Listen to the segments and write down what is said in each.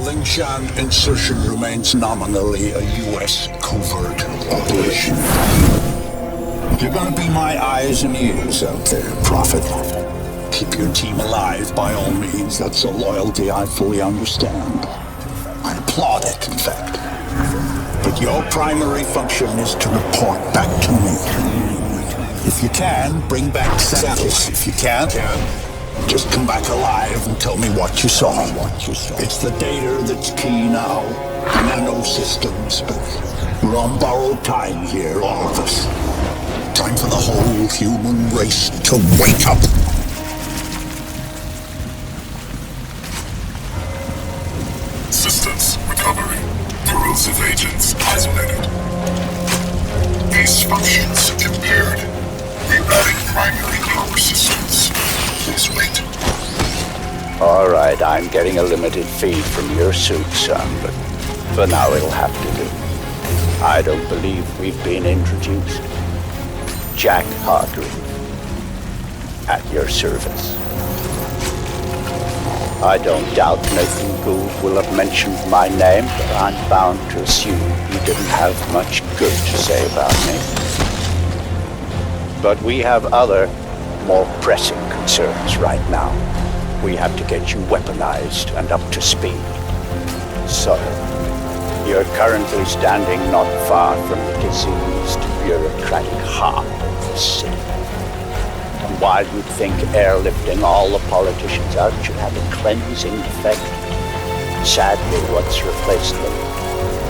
Lingshan insertion remains nominally a U.S. covert operation. You're gonna be my eyes and ears out there, Prophet. Keep your team alive by all means. That's a loyalty I fully understand. I applaud it, in fact. But your primary function is to report back to me. If you can, bring back samples. If you can't, just come back alive and tell me what you saw. It's the data that's key now. Nano systems, but we're on borrowed time here, all of us. Time for the whole human race to wake up. Systems recovery. Corrosive agents isolated. Base functions impaired. Rerouting primary power systems. Please wait. Alright, I'm getting a limited feed from your suit, son, but for now it'll have to do. I don't believe we've been introduced. Jack Hargrave, at your service. I don't doubt Nathan Gould will have mentioned my name, but I'm bound to assume he didn't have much good to say about me. But we have other, more pressing concerns right now. We have to get you weaponized and up to speed. So, you're currently standing not far from the diseased, bureaucratic heart of the city. And while you'd think airlifting all the politicians out should have a cleansing effect, sadly what's replaced them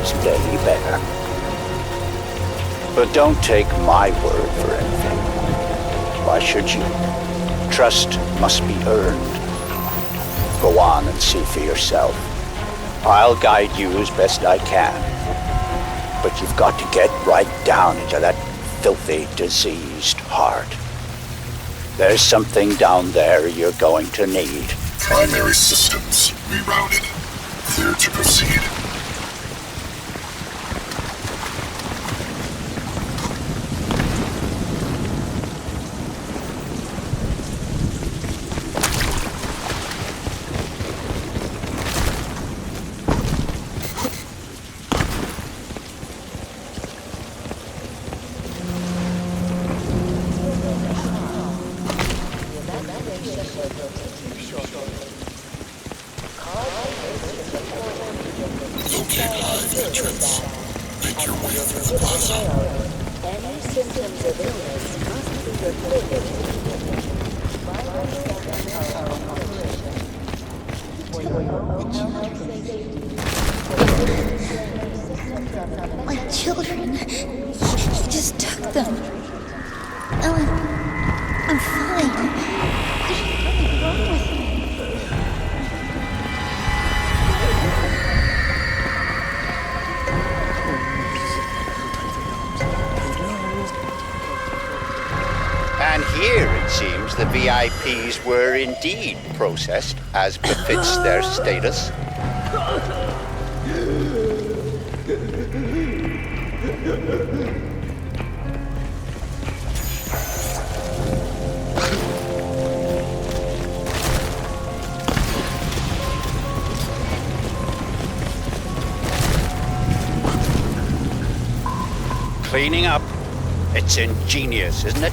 is barely better. But don't take my word for anything. Why should you? Trust must be earned. Go on and see for yourself. I'll guide you as best I can. But you've got to get right down into that filthy, diseased heart. There's something down there you're going to need. Primary systems rerouted. Clear to proceed. Locate hive entrance. Make your way through the plaza. Any symptoms of illness must be reported. My children. He just took them. Ellen, I'm fine. There's nothing wrong with me. And here, it seems, the VIPs were indeed processed as befits their status. Cleaning up. It's ingenious, isn't it?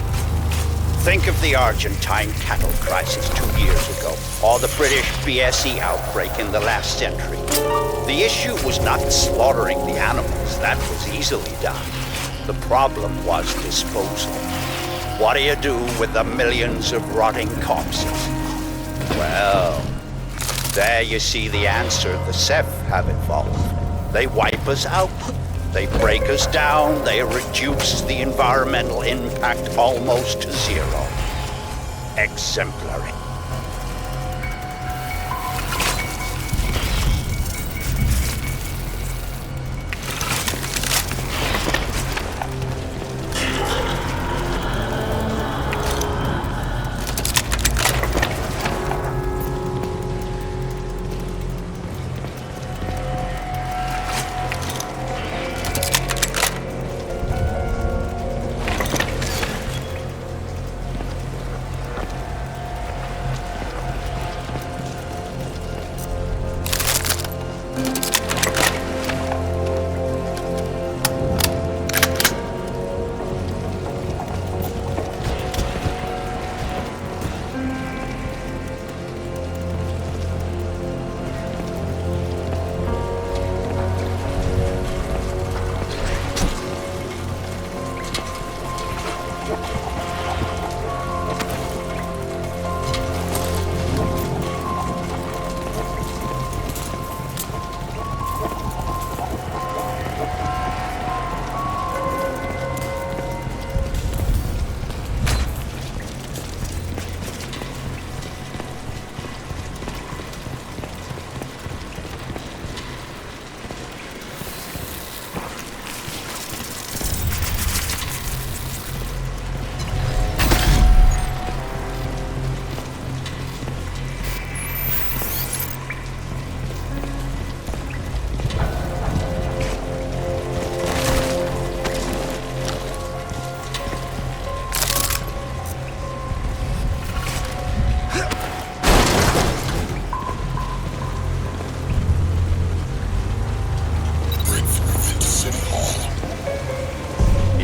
Think of the Argentine cattle crisis 2 years ago, or the British BSE outbreak in the last century. The issue was not slaughtering the animals, that was easily done. The problem was disposal. What do you do with the millions of rotting corpses? Well, there you see the answer the Ceph have evolved. They wipe us out. They break us down, they reduce the environmental impact almost to zero. Exemplary.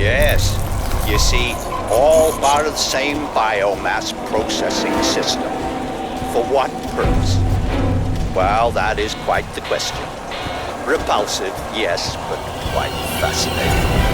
Yes. You see, all part of the same biomass processing system. For what purpose? Well, that is quite the question. Repulsive, yes, but quite fascinating.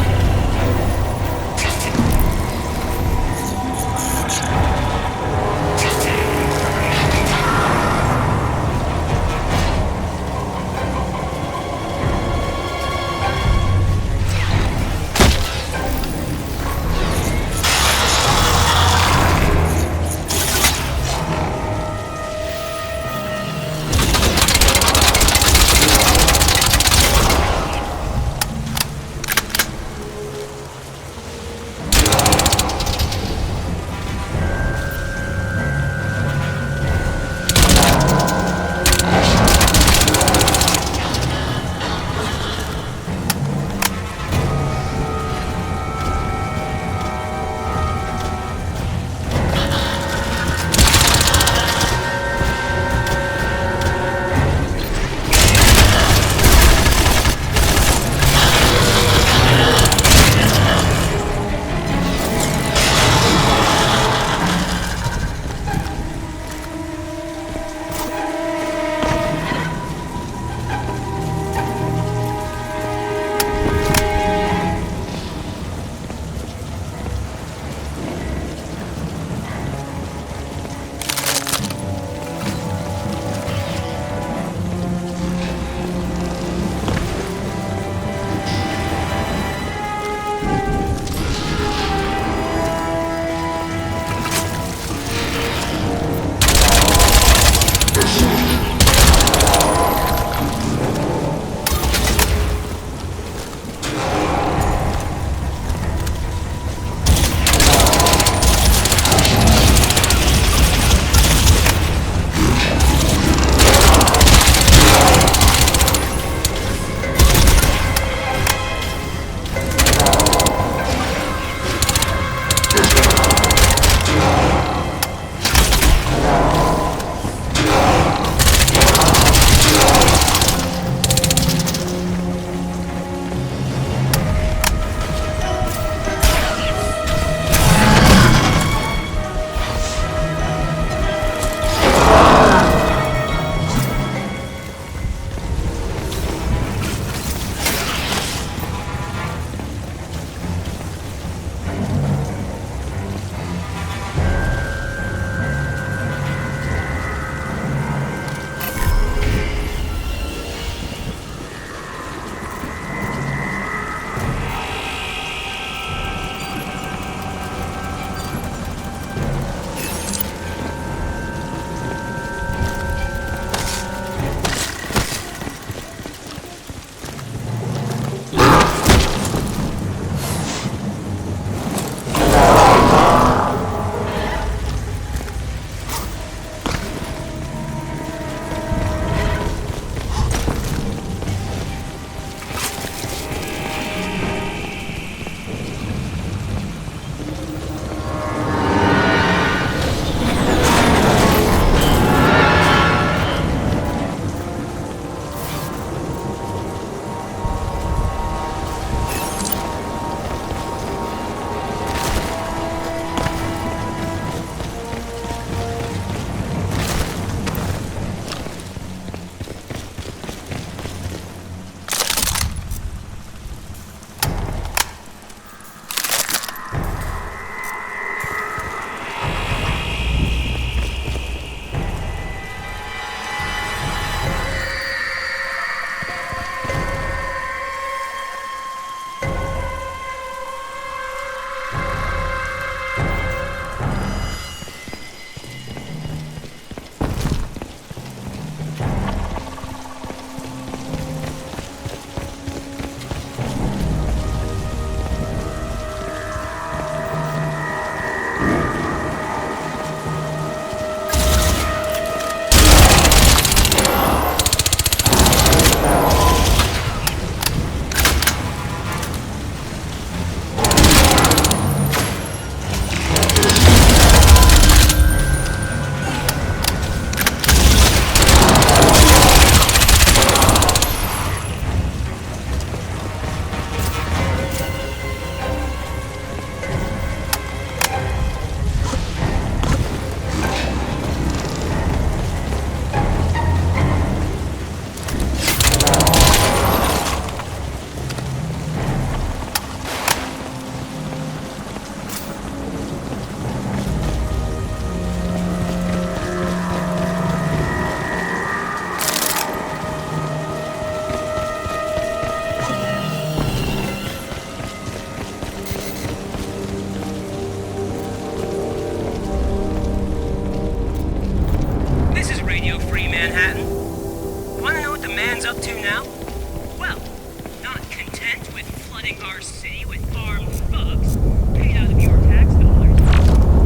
our city with armed thugs paid out of your tax dollars,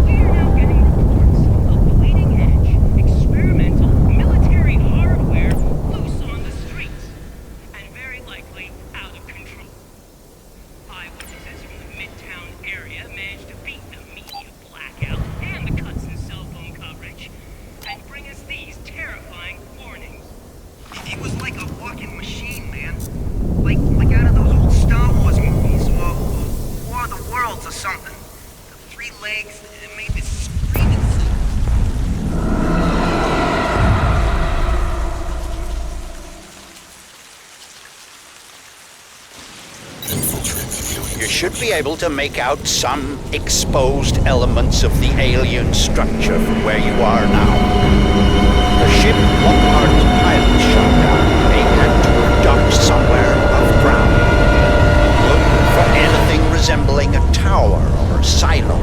we are now getting reports of bleeding-edge, experimental military hardware loose on the streets, and very likely out of control. Eyewitnesses from the Midtown area managed to beat the media blackout and the cuts in cell phone coverage, and bring us these terrifying warnings. He was like a walking machine, man. Like out of those old Star Wars movies, or War of the Worlds or something. The 3 legs that made this screaming sound. Infiltrate the alien. You should be able to make out some exposed elements of the alien structure from where you are now. The ship Lockhart's pilot shot down may had to have docked somewhere above ground. Look for anything resembling a tower or a silo.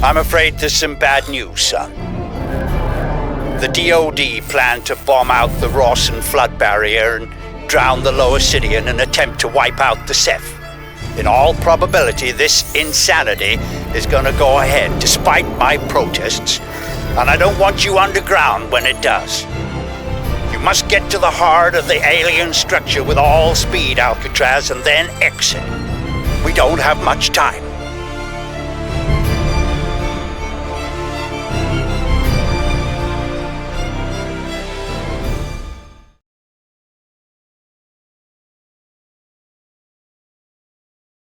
I'm afraid there's some bad news, son. The DoD plan to bomb out the Rawson flood barrier and drown the lower city in an attempt to wipe out the Ceph. In all probability, this insanity is gonna go ahead despite my protests, and I don't want you underground when it does. You must get to the heart of the alien structure with all speed, Alcatraz, and then exit. We don't have much time.